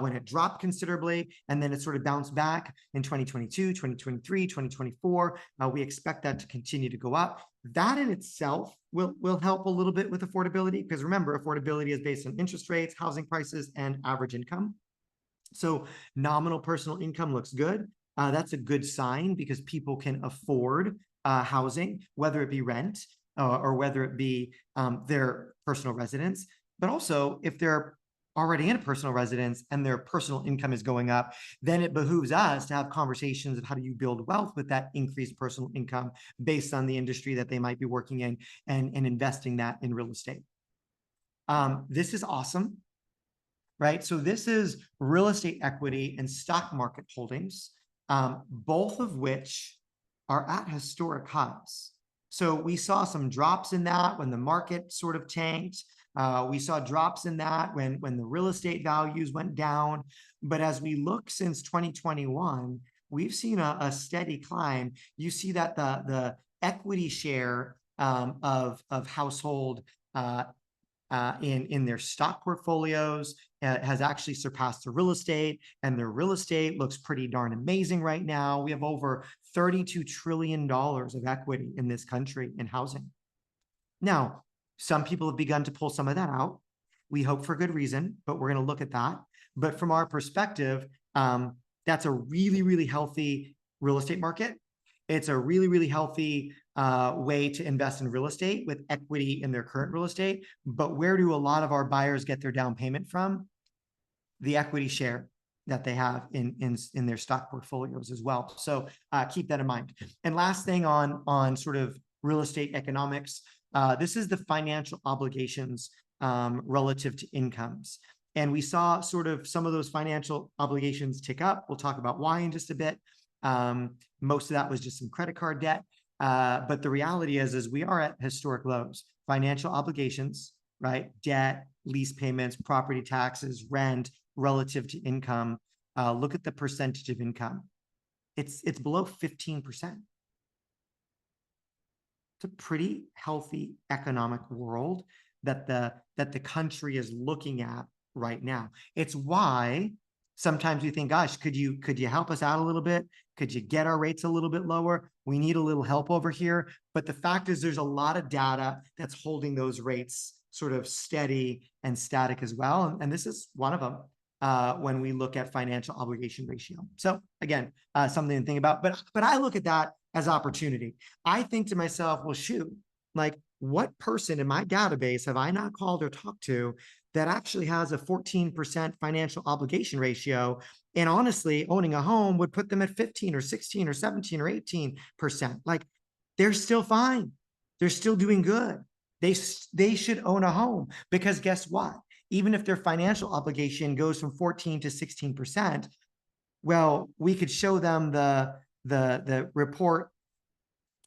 when it dropped considerably, and then it sort of bounced back in 2022, 2023, 2024. We expect that to continue to go up. That in itself will help a little bit with affordability, because remember, affordability is based on interest rates, housing prices, and average income. So nominal personal income looks good. That's a good sign because people can afford housing, whether it be rent, or whether it be their personal residence, but also if they're already in a personal residence and their personal income is going up, then it behooves us to have conversations of how do you build wealth with that increased personal income based on the industry that they might be working in, and investing that in real estate. This is awesome, right? So this is real estate equity and stock market holdings, both of which are at historic highs. So we saw some drops in that when the market sort of tanked. We saw drops in that when the real estate values went down. But as we look since 2021, we've seen a steady climb. You see that the equity share of household in their stock portfolios has actually surpassed the real estate, and their real estate looks pretty darn amazing right now. We have over $32 trillion of equity in this country in housing. Now, some people have begun to pull some of that out. We hope for good reason, but we're going to look at that. But from our perspective, that's a really, really healthy real estate market. It's a really, really healthy way to invest in real estate with equity in their current real estate. But where do a lot of our buyers get their down payment from? The equity share that they have in their stock portfolios as well. So keep that in mind. And last thing on sort of real estate economics, this is the financial obligations relative to incomes. And we saw sort of some of those financial obligations tick up. We'll talk about why in just a bit. Most of that was just some credit card debt. But the reality is we are at historic lows. Financial obligations, right? Debt, lease payments, property taxes, rent relative to income. Look at the percentage of income. It's below 15%. It's a pretty healthy economic world that the country is looking at right now. It's why sometimes we think, gosh, could you help us out a little bit? Could you get our rates a little bit lower? We need a little help over here. But the fact is there's a lot of data that's holding those rates sort of steady and static as well. And this is one of them when we look at financial obligation ratio. So again, something to think about. But I look at that as opportunity. I think to myself, well, shoot, like what person in my database have I not called or talked to that actually has a 14% financial obligation ratio? And honestly, owning a home would put them at 15 or 16 or 17 or 18%. Like they're still fine. They're still doing good. They should own a home, because guess what? Even if their financial obligation goes from 14 to 16%, well, we could show them the report.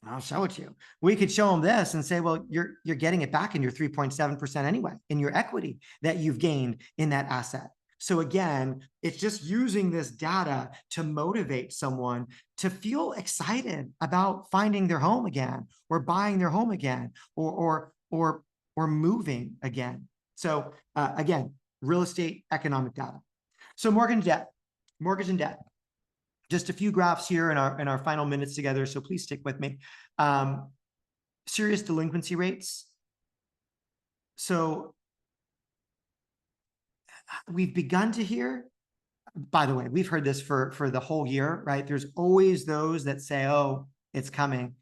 I'll show it to you. We could show them this and say, well, you're getting it back in your 3.7% anyway, in your equity that you've gained in that asset. So again, it's just using this data to motivate someone to feel excited about finding their home again, or buying their home again, or moving again. So again, real estate economic data. So mortgage and debt. Just a few graphs here in our final minutes together, so please stick with me. Serious delinquency rates. So we've begun to hear, by the way, we've heard this for the whole year, right? There's always those that say, oh, it's coming.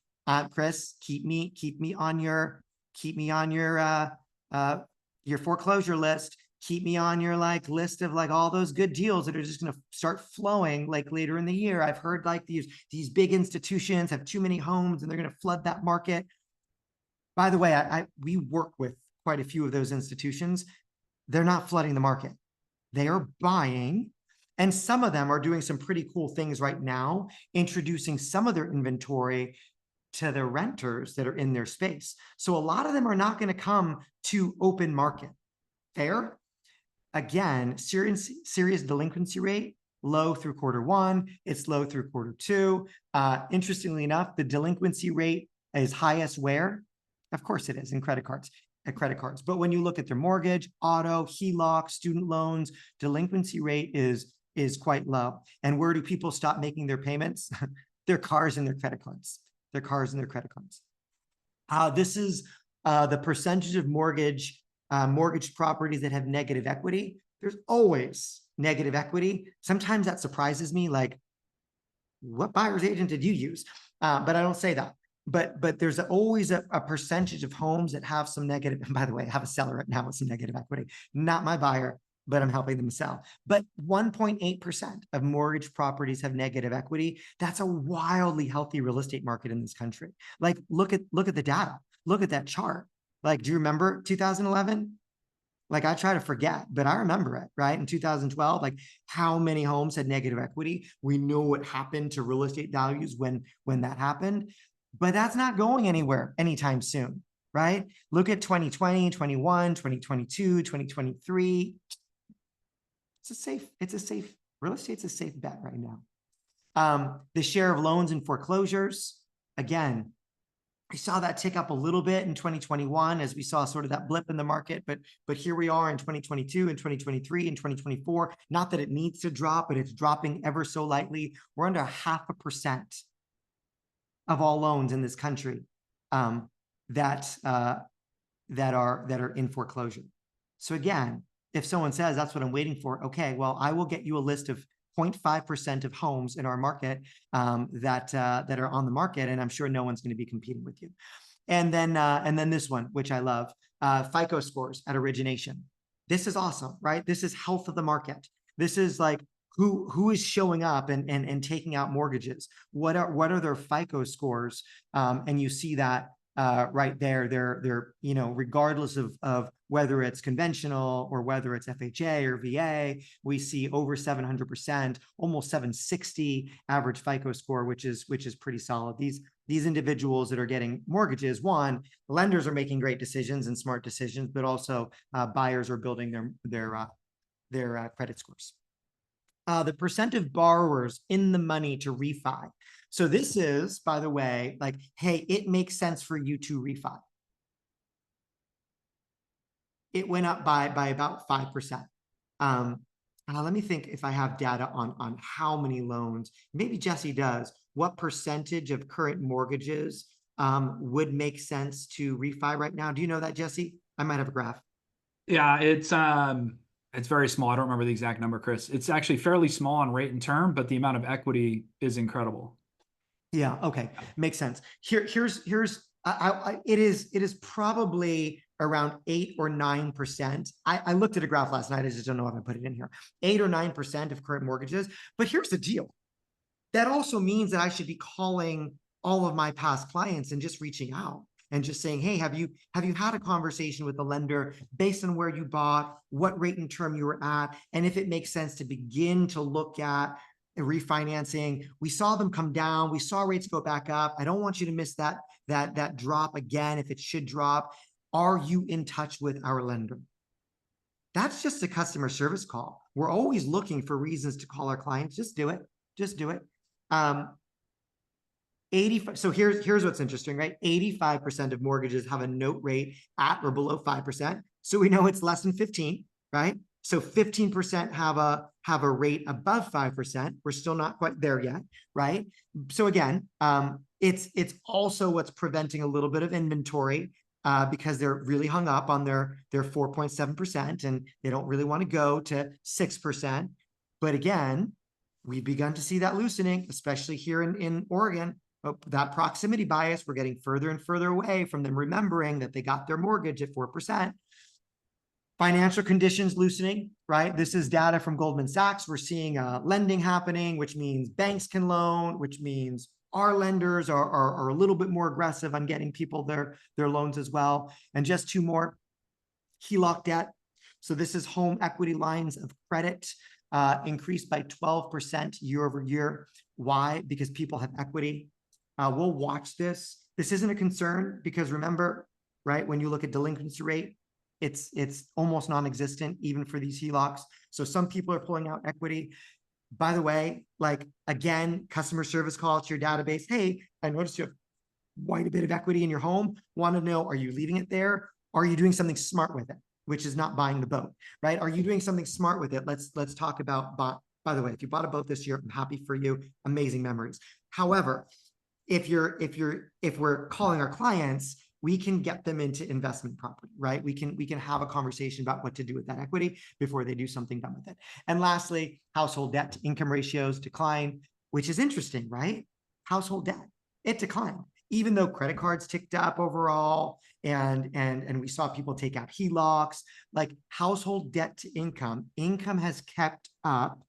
Chris, keep me on your foreclosure list. Keep me on your list of all those good deals that are just going to start flowing later in the year. I've heard these big institutions have too many homes and they're going to flood that market. By the way, we work with quite a few of those institutions. They're not flooding the market. They are buying, and some of them are doing some pretty cool things right now, introducing some of their inventory to the renters that are in their space. So a lot of them are not going to come to open market. Fair? Again, serious delinquency rate, low through quarter1. It's low through quarter2. Interestingly enough, the delinquency rate is highest where? Of course it is in credit cards. But when you look at their mortgage, auto, HELOC, student loans, delinquency rate is quite low. And where do people stop making their payments? Their cars and their credit cards. This is the percentage of mortgage properties that have negative equity. There's always negative equity. Sometimes that surprises me, what buyer's agent did you use? But I don't say that. but there's always a percentage of homes that have some negative, and by the way, I have a seller right now with some negative equity, not my buyer, but I'm helping them sell. But 1.8% of mortgage properties have negative equity. That's a wildly healthy real estate market in this country. Like, look at the data, look at that chart. Like, do you remember 2011? Like, I try to forget, but I remember it, right? In 2012, like, how many homes had negative equity? We know what happened to real estate values when that happened, but that's not going anywhere anytime soon, right? Look at 2020, 21, 2022, 2023. It's a safe, real estate's a safe bet right now. The share of loans and foreclosures, again, I saw that tick up a little bit in 2021 as we saw sort of that blip in the market, but here we are in 2022 and 2023 and 2024. Not that it needs to drop, but it's dropping ever so lightly. We're under 0.5% of all loans in this country that are in foreclosure. So again, if someone says that's what I'm waiting for, okay, well, I will get you a list of 0.5% of homes in our market that are on the market, and I'm sure no one's going to be competing with you. And then this one, which I love, FICO scores at origination. This is awesome, right? This is health of the market. This is like who is showing up and taking out mortgages. What are their FICO scores? And you see that right there. They're regardless of whether it's conventional or whether it's FHA or VA, we see over 700%, almost 760 average FICO score, which is pretty solid. These individuals that are getting mortgages, one, lenders are making great decisions and smart decisions, but also buyers are building their credit scores. The percent of borrowers in the money to refi. So this is, by the way, like, hey, it makes sense for you to refi. It went up by about 5%. Let me think if I have data on how many loans. Maybe Jesse does. What percentage of current mortgages would make sense to refi right now? Do you know that, Jesse? I might have a graph. Yeah, it's very small. I don't remember the exact number, Chris. It's actually fairly small on rate and term, but the amount of equity is incredible. Yeah. Okay. Makes sense. Here's it is probably around 8 or 9%. I looked at a graph last night. I just don't know if I put it in here. 8 or 9% of current mortgages. But here's the deal. That also means that I should be calling all of my past clients and just reaching out and just saying, hey, have you had a conversation with the lender based on where you bought, what rate and term you were at, and if it makes sense to begin to look at refinancing. We saw them come down. We saw rates go back up. I don't want you to miss that drop again if it should drop. Are you in touch with our lender? That's just a customer service call. We're always looking for reasons to call our clients. Just do it. Just do it. 85. So here's what's interesting, right? 85% of mortgages have a note rate at or below 5%. So we know it's less than 15, right? So 15% have a rate above 5%. We're still not quite there yet, right? So again, it's also what's preventing a little bit of inventory because they're really hung up on their 4.7% and they don't really want to go to 6%. But again, we've begun to see that loosening, especially here in Oregon. That proximity bias, we're getting further and further away from them remembering that they got their mortgage at 4%. Financial conditions loosening, right? This is data from Goldman Sachs. We're seeing lending happening, which means banks can loan, which means our lenders are a little bit more aggressive on getting people their loans as well. And just two more, HELOC debt. So this is home equity lines of credit increased by 12% year over year. Why? Because people have equity. We'll watch this. This isn't a concern because remember, right, when you look at delinquency rate, it's almost non-existent even for these HELOCs. So some people are pulling out equity. By the way, like again, customer service call to your database. Hey, I noticed you have quite a bit of equity in your home. Want to know, are you leaving it there? Are you doing something smart with it? Which is not buying the boat, right? Are you doing something smart with it? Let's talk about, by the way, if you bought a boat this year, I'm happy for you. Amazing memories. However, if we're calling our clients, we can get them into investment property, right? We can have a conversation about what to do with that equity before they do something dumb with it. And lastly, household debt to income ratios decline, which is interesting, right? Household debt, it declined. even though credit cards ticked up overall, and we saw people take out HELOCs, like household debt to income has kept up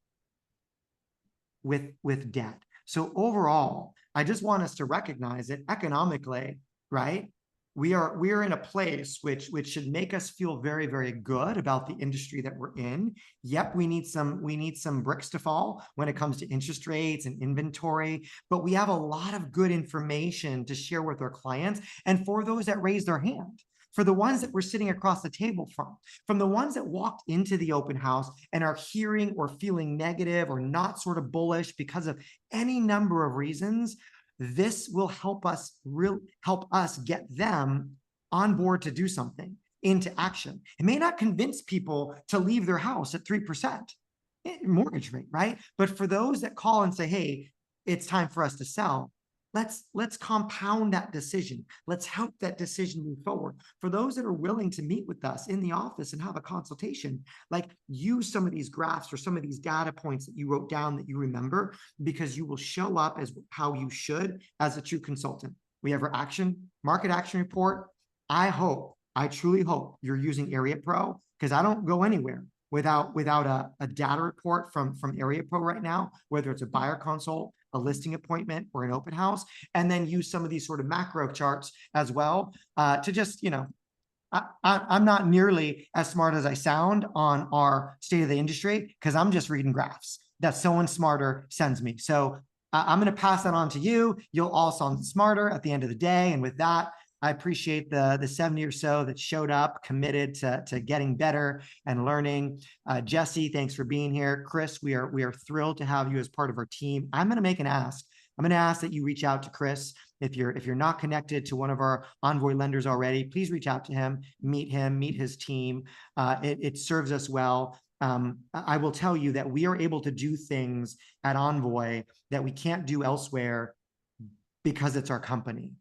with debt. So overall, I just want us to recognize that economically, right? We are in a place which should make us feel very, very good about the industry that we're in. Yep, we need some bricks to fall when it comes to interest rates and inventory, but we have a lot of good information to share with our clients. And for those that raise their hand, for the ones that we're sitting across the table from the ones that walked into the open house and are hearing or feeling negative or not sort of bullish because of any number of reasons, this will help us get them on board to do something, into action. It may not convince people to leave their house at 3% mortgage rate, right? But for those that call and say, hey, it's time for us to sell, let's compound that decision. Let's help that decision move forward. For those that are willing to meet with us in the office and have a consultation, like use some of these graphs or some of these data points that you wrote down that you remember, because you will show up as how you should as a true consultant. We have our market action report. I truly hope you're using Area Pro, because I don't go anywhere without a data report from Area Pro right now, whether it's a buyer consult, a listing appointment, or an open house, and then use some of these sort of macro charts as well to just, I'm not nearly as smart as I sound on our state of the industry, because I'm just reading graphs that someone smarter sends me. So I'm going to pass that on to you. You'll all sound smarter at the end of the day. And with that, I appreciate the 70 or so that showed up, committed to getting better and learning. Jesse, thanks for being here. Chris, we are thrilled to have you as part of our team. I'm going to make an ask. I'm going to ask that you reach out to Chris. If you're not connected to one of our Envoy lenders already, please reach out to him, meet his team. It serves us well. I will tell you that we are able to do things at Envoy that we can't do elsewhere because it's our company.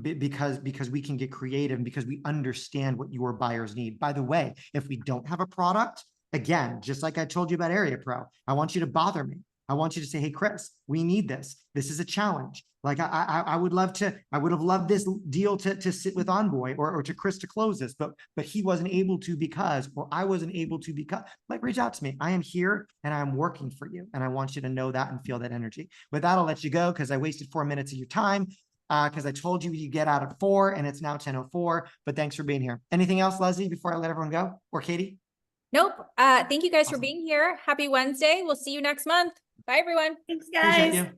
Because we can get creative, and because we understand what your buyers need. By the way, if we don't have a product, again, just like I told you about Area Pro, I want you to bother me. I want you to say, hey, Chris, we need this. This is a challenge. Like I would have loved this deal to sit with Envoy or to Chris to close this, but he wasn't able to because, or I wasn't able to because, like, reach out to me. I am here and I'm working for you. And I want you to know that and feel that energy. With that, I'll let you go because I wasted 4 minutes of your time. Because I told you get out at 4 and it's now 10:04, but thanks for being here. Anything else, Leslie, before I let everyone go? Or Katie? Nope. Thank you guys for Awesome. being here. Happy Wednesday. We'll see you next month. Bye, everyone. Thanks, Appreciate guys. you.